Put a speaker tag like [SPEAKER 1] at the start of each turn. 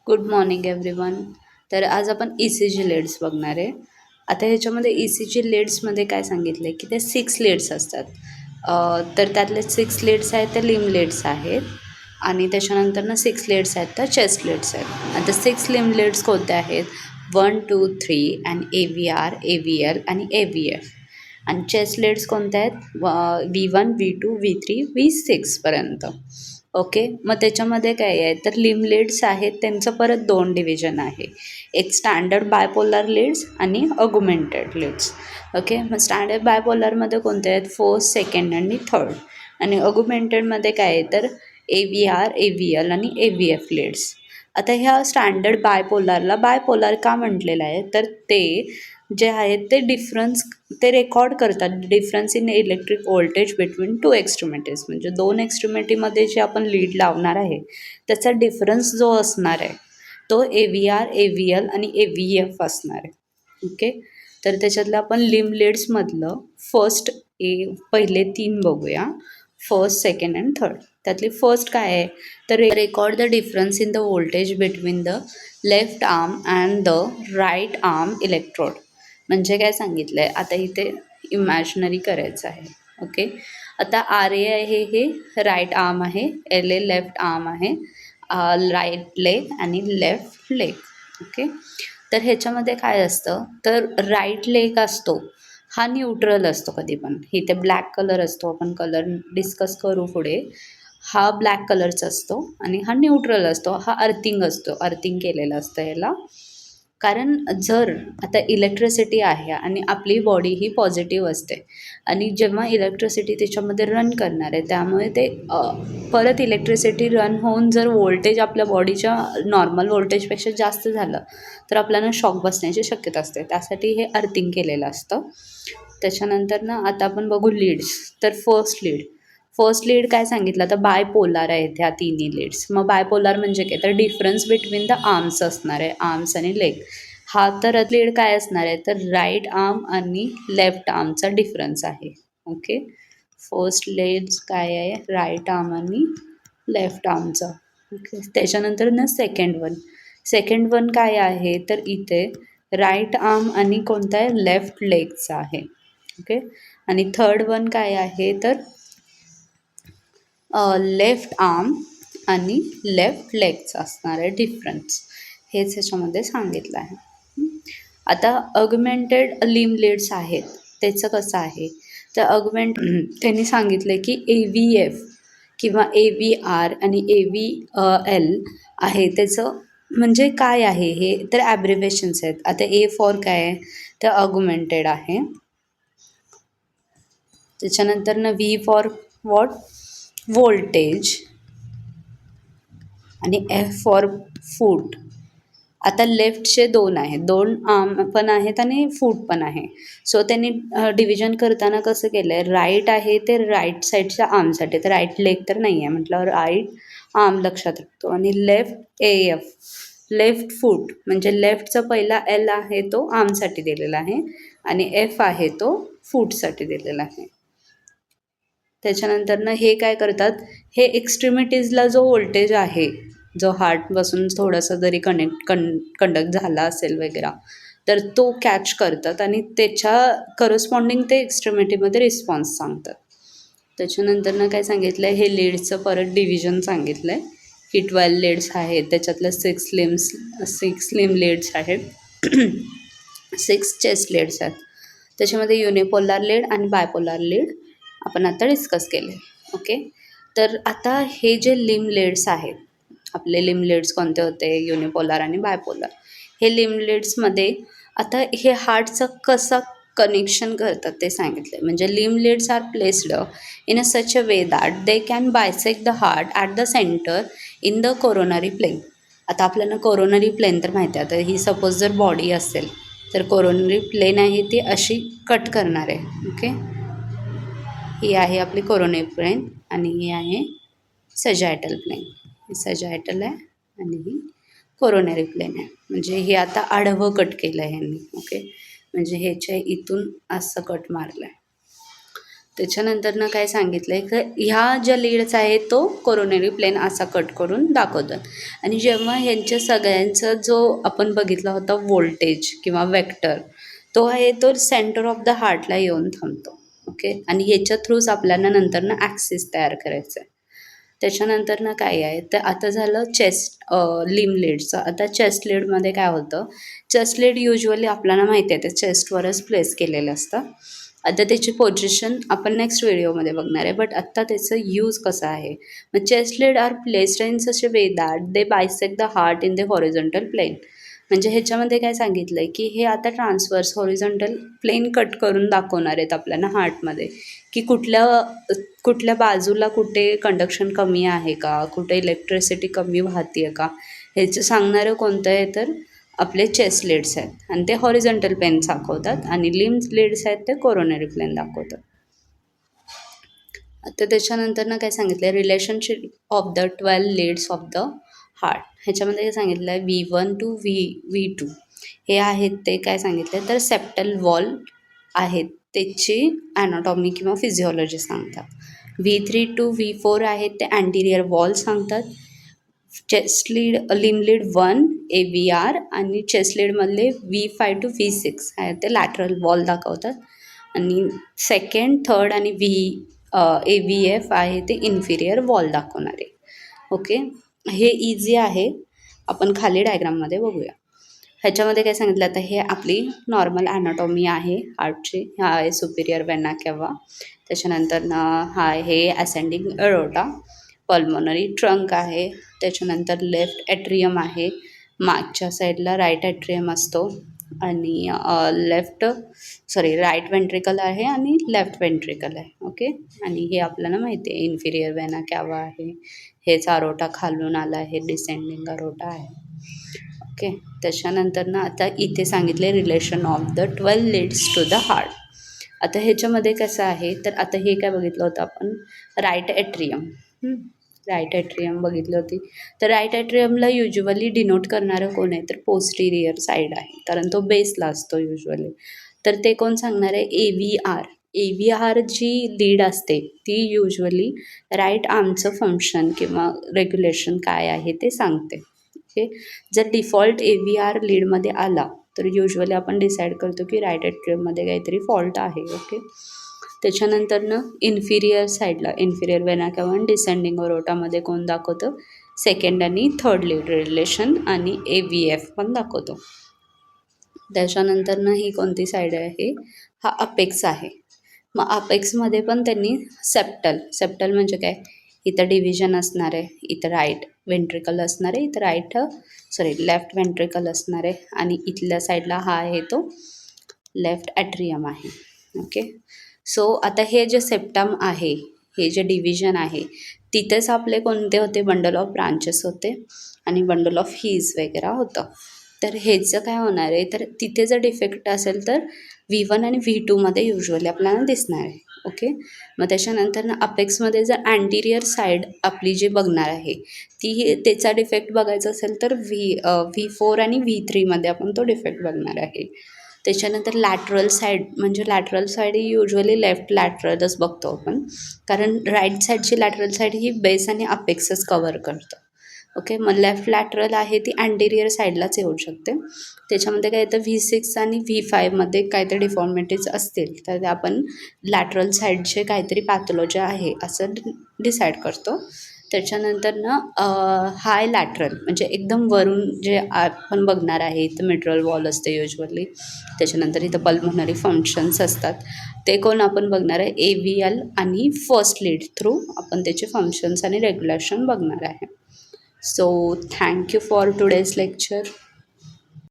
[SPEAKER 1] Good morning everyone. तर आज आपण ई सी जी लेड्स बघणार आहे. आता ह्याच्यामध्ये ई सी जी लेड्समध्ये काय सांगितलं आहे की ते 6 लेड्स असतात. तर त्यातले 6 लेड्स आहेत ते लिम लेड्स आहेत आणि त्याच्यानंतर ना 6 लेड्स आहेत तर चेस्ट लेड्स आहेत. आता 6 लिम लेड्स कोणते आहेत? 1, 2, 3 आणि A V R, A V L आणि ए व्ही एफ. आणि चेस्ट लेड्स कोणत्या आहेत? V1, V2, V3, V6 पर्यंत. ओके, मग त्याच्यामध्ये काय आहे तर लिम लीड्स आहेत त्यांचं परत 2 डिव्हिजन आहे. एक स्टँडर्ड बायपोलर लीड्स आणि अगुमेंटेड लीड्स. ओके, मग स्टँडर्ड बायपोलरमध्ये कोणते आहेत? फर्स्ट, सेकंड आणि थर्ड. आणि अगुमेंटेडमध्ये काय आहे तर A V R, A V L आणि ए व्ही एफ लीड्स. आता ह्या स्टँडर्ड बायपोलरला बायपोलर का म्हटलेलं आहे तर ते जे आहेत ते डिफरन्स ते रेकॉर्ड करतात, difference in electric voltage between 2 एक्स्ट्रीमिटीज. म्हणजे 2 एक्स्ट्रीमिटीमध्ये जे आपण लीड लावणार आहे त्याचा डिफरन्स जो असणार आहे तो A V R, A V L आणि ए व्ही एफ असणार आहे. ओके, तर त्याच्यातलं आपण लिम लीड्समधलं फर्स्ट पहिले 3 बघूया. First, second and third. त्यातली फर्स्ट काय आहे तर record the difference in the voltage between the left arm and the right arm electrode. म्हणजे काय सांगितलं आहे आता इथे इमॅजिनरी करायचं आहे. ओके, आता आर ए आहे हे राईट आर्म आहे, एल ए लेफ्ट आर्म आहे, राईट लेग आणि लेफ्ट लेग. ओके, तर ह्याच्यामध्ये काय असतं तर राईट लेग असतो हा न्यूट्रल असतो. कधी पण इथे ब्लॅक कलर असतो, आपण कलर डिस्कस करू पुढे. हा ब्लॅक कलरचा असतो आणि हा न्यूट्रल असतो, हा अर्थिंग असतो, अर्थिंग केलेलं असतं याला. कारण जर आता इलेक्ट्रिसिटी आहे आणि आपली बॉडी ही पॉझिटिव्ह असते आणि जेव्हा इलेक्ट्रिसिटी त्याच्यामध्ये रन करणार आहे त्यामुळे ते परत इलेक्ट्रिसिटी रन होऊन जर व्होल्टेज आपल्या बॉडीच्या नॉर्मल व्होल्टेजपेक्षा जास्त झालं तर आपल्याला शॉक बसण्याची शक्यता असते. त्यासाठी हे अर्थिंग केलेलं असतं. त्याच्यानंतर ना आता आपण बघू लीड्स. तर फर्स्ट लीड काय सांगितलं तर बायपोलार आहेत ह्या तिन्ही लीड्स. मग बायपोलार म्हणजे काय तर डिफरन्स बिटवीन द आर्म्स असणार आहे, आर्म्स आणि लेग. हा तर लीड काय असणार आहे तर राईट आर्म आणि लेफ्ट आर्मचा डिफरन्स आहे. ओके, फर्स्ट लीड्स काय आहे राईट आर्म आणि लेफ्ट आर्मचा. ओके, त्याच्यानंतर ना सेकंड वन काय आहे तर इथे राईट आर्म आणि कोणता आहे लेफ्ट लेगचा आहे. ओके, आणि थर्ड वन काय आहे तर लेफ्ट आर्म आणि लेफ्ट लेगचा असणार आहे डिफरन्स. हेच ह्याच्यामध्ये सांगितलं आहे. आता अगमेंटेड लिम लीड्स आहेत त्याचं कसं आहे तर त्यांनी सांगितलं की ए व्ही एफ किंवा ए व्ही आर आणि ए व्ही एल आहे त्याचं म्हणजे काय आहे हे तर ॲब्रिव्हेशन्स आहेत. आता ए फॉर काय आहे तर अगुमेंटेड आहे. त्याच्यानंतर ना व्ही फॉर वॉट व्होल्टेज आणि एफ फॉर फूट. आता लेफ्टचे 2 आहेत, 2 आर्म पण आहेत आणि फूट पण आहे. सो त्यांनी डिव्हिजन करताना कसं केलं आहे राईट आहे ते राईट साईडच्या आर्मसाठी, तर राईट लेग तर नाही आहे म्हटल्यावर राईट आर्म लक्षात राखतो. आणि left A F left foot म्हणजे लेफ्टचा पहिला एल आहे तो आर्मसाठी दिलेला आहे आणि एफ आहे तो फूटसाठी दिलेला आहे. त्याच्यानंतर ना हे काय करतात हे एक्स्ट्रीमिटीजला जो व्होल्टेज आहे जो हार्टपासून थोडासा जरी कंडक्ट झाला असेल वगैरे तर तो कॅच करतात आणि त्याच्या करस्पॉन्डिंग ते एक्स्ट्रीमिटीमध्ये रिस्पॉन्स सांगतात. त्याच्यानंतर ना काय सांगितलं आहे हे लीड्सचं परत डिव्हिजन सांगितलं आहे की 12 लीड्स आहेत त्याच्यातलं 6 लिम लीड्स आहेत 6 चेस्ट लीड्स आहेत. त्याच्यामध्ये युनिपोलार लीड आणि बायपोलार लीड आपण आता डिस्कस केले. ओके, तर आता हे जे लिम लीड्स आहेत आपले लिम लीड्स कोणते होते युनिपोलार आणि बायपोलार. हे लिम लीड्समध्ये आता हे हार्टचं कसं कनेक्शन करतात ते सांगितलं आहे. म्हणजे limb leads are placed in a such a way that they can bisect the heart at the centre in the coronary plane. आता आपल्याला कोरोनरी प्लेन तर माहिती आहे. आता ही सपोज जर बॉडी असेल तर कोरोनरी प्लेन आहे ती अशी कट करणार आहे. ओके, ही आहे आपली कोरोनरी प्लेन आणि ही आहे सजायटल प्लेन. ही सजायटल आहे आणि ही कोरोनरी प्लेन आहे. म्हणजे हे आता आडवं कट केलं आहे ह्यांनी. ओके, म्हणजे ह्याच्या इथून असं कट मारलं आहे. त्याच्यानंतर ना काय सांगितलं आहे की ह्या ज्या लीड्स आहेत तो कोरोनरी प्लेन असा कट करून दाखवतात. आणि जेव्हा ह्यांच्या सगळ्यांचा जो आपण बघितला होता वोल्टेज किंवा वेक्टर, तो आहे तो सेंटर ऑफ द हार्टला येऊन थांबतो. ओके, आणि ह्याच्या थ्रूच आपल्याला नंतर ना ॲक्सिस तयार करायचं आहे. त्याच्यानंतर ना काय आहे तर आता झालं चेस्ट लिम लीडचं. आता चेस्ट लीडमध्ये काय होतं, चेस्ट लीड युजली आपल्याला माहिती आहे ते चेस्टवरच प्लेस केलेलं असतं. आता त्याची पोझिशन आपण नेक्स्ट व्हिडिओमध्ये बघणार आहे, बट आत्ता त्याचं यूज कसं आहे. मग chest lead are placed in such a way that they bisect the heart in the horizontal plane. म्हणजे ह्याच्यामध्ये काय सांगितलं आहे की हे आता ट्रान्सवर्स हॉरिझॉन्टल प्लेन कट करून दाखवणार आहेत आपल्याला हार्टमध्ये, की कुठल्या कुठल्या बाजूला कुठे कंडक्शन कमी आहे का, कुठे इलेक्ट्रिसिटी कमी वाहते आहे का, ह्याचं सांगणारं कोणतं आहे तर आपले चेस्ट लीड्स आहेत. आणि ते हॉरिझॉन्टल प्लेन दाखवतात आणि लिम्स लीड्स आहेत ते कोरोनरी प्लेन दाखवतात. आता त्याच्यानंतर ना काय सांगितलं आहे, relationship of the 12 leads of the heart. ह्याच्यामध्ये काय सांगितलं आहे, V1 टू V2 हे आहेत ते काय सांगितलं तर सेप्टल वॉल आहेत त्याची ॲनाटॉमी किंवा फिजिओलॉजी सांगतात. V3 टू V4 आहेत ते अँटिरियर वॉल सांगतात. चेस्ट लीड लिम लीड 1 AVR आणि चेस्ट लीडमधले V5 टू V6 आहे ते लॅटरल वॉल दाखवतात. आणि सेकंड, थर्ड आणि AVF आहे ते इन्फिरियर वॉल दाखवणारे. ओके, हे इझी आहे. आपण खाली डायग्राममध्ये बघूया. ह्याच्यामध्ये काय सांगितलं, आता हे आपली नॉर्मल ॲनाटॉमी आहे हार्टची. हा आहे सुपिरियर वेना केव्हा. त्याच्यानंतर ना हा आहे असेंडिंग एरोटा. पल्मोनरी ट्रंक आहे. त्याच्यानंतर लेफ्ट ॲट्रियम आहे. मागच्या साईडला राईट ॲट्रियम असतो आणि राईट वेंट्रिकल आहे आणि लेफ्ट वेंट्रिकल आहे. ओके, आणि हे आपल्याला माहिती आहे इन्फिरियर वेना कॅवा आहे. हेच अरोटा खालून आला आहे, डिसेंडिंग अरोटा आहे. ओके, त्याच्यानंतर ना आता इथे सांगितले relation of the 12 leads to the heart. आता ह्याच्यामध्ये कसं आहे तर आता हे काय बघितलं होतं आपण, राईट ॲट्रियम. राईट ॲट्रियम बघितली होती. तर राईट ॲट्रियमला युज्युअली डिनोट करणारं कोण आहे तर पोस्टिरियर साईड आहे, कारण तो बेसला असतो युज्युअली. तर ते कोण सांगणार आहे, AVR. AVR जी लीड असते ती युज्युअली राईट आर्मचं फंक्शन किंवा रेग्युलेशन काय आहे ते सांगते. ओके, जर डिफॉल्ट AVR लीडमध्ये आला तर युज्युअली आपण डिसाईड करतो की राईट ॲट्रियममध्ये काहीतरी फॉल्ट आहे. ओके, त्याच्यानंतरनं इन्फिरियर साईडला इन्फिरियर वेना केव्हा डिसेंडिंग ओरोटामध्ये कोण दाखवतं, सेकंड आणि थर्ड लीड रिलेशन आणि AVF पण दाखवतो. त्याच्यानंतरनं ही कोणती साईड आहे, हा अपेक्स आहे. मग अपेक्समध्ये पण त्यांनी सेप्टल म्हणजे काय, इथं डिव्हिजन असणार आहे, इथं राईट वेंट्रिकल असणार आहे, इथं लेफ्ट वेंट्रिकल असणार आहे आणि इथल्या साईडला हा आहे तो लेफ्ट ॲट्रियम आहे. ओके, सो आता हे जे सेप्टम आहे, हे जे डिव्हिजन आहे, तिथेच आपले कोणते होते, बंडल ऑफ ब्रांचेस होते आणि बंडल ऑफ हीज वगैरे होतं. तर ह्याचं काय होणार आहे तर तिथे जर डिफेक्ट असेल तर V1 आणि V2मध्ये युज्युअली आपल्याला दिसणार आहे. ओके, मग त्याच्यानंतर ना अपेक्समध्ये जर अँटिरियर साईड आपली जी बघणार आहे ती त्याचा डिफेक्ट बघायचा असेल तर V4 आणि V3मध्ये आपण तो डिफेक्ट बघणार आहे. त्याच्यानंतर लॅटरल साईड म्हणजे लॅटरल साईड ही युज्युअली लेफ्ट लॅटरलच बघतो आपण, कारण राईट साईडची लॅटरल साईड ही बेस आणि अपेक्सच कवर करतं. ओके, मग लेफ्ट लॅटरल आहे ती अँटिरियर साईडलाच येऊ शकते. त्याच्यामध्ये काय येतं, V6 आणि V5मध्ये काहीतरी डिफॉर्मिटीज असतील तर ते आपण लॅटरल साईडचे काहीतरी पॅथॉलॉजी आहे असं डिसाईड करतो. त्याच्यानंतर ना हाय लॅटरल म्हणजे एकदम वरून जे आपण बघणार आहे, इथं मिड्रल वॉल असते युज्युअली. त्याच्यानंतर इथं पल्मोनरी फंक्शन्स असतात, ते कोण आपण बघणार आहे, AVL आणि फर्स्ट लीड थ्रू आपण त्याचे फंक्शन्स आणि रेग्युलेशन बघणार आहे. So thank you for today's lecture.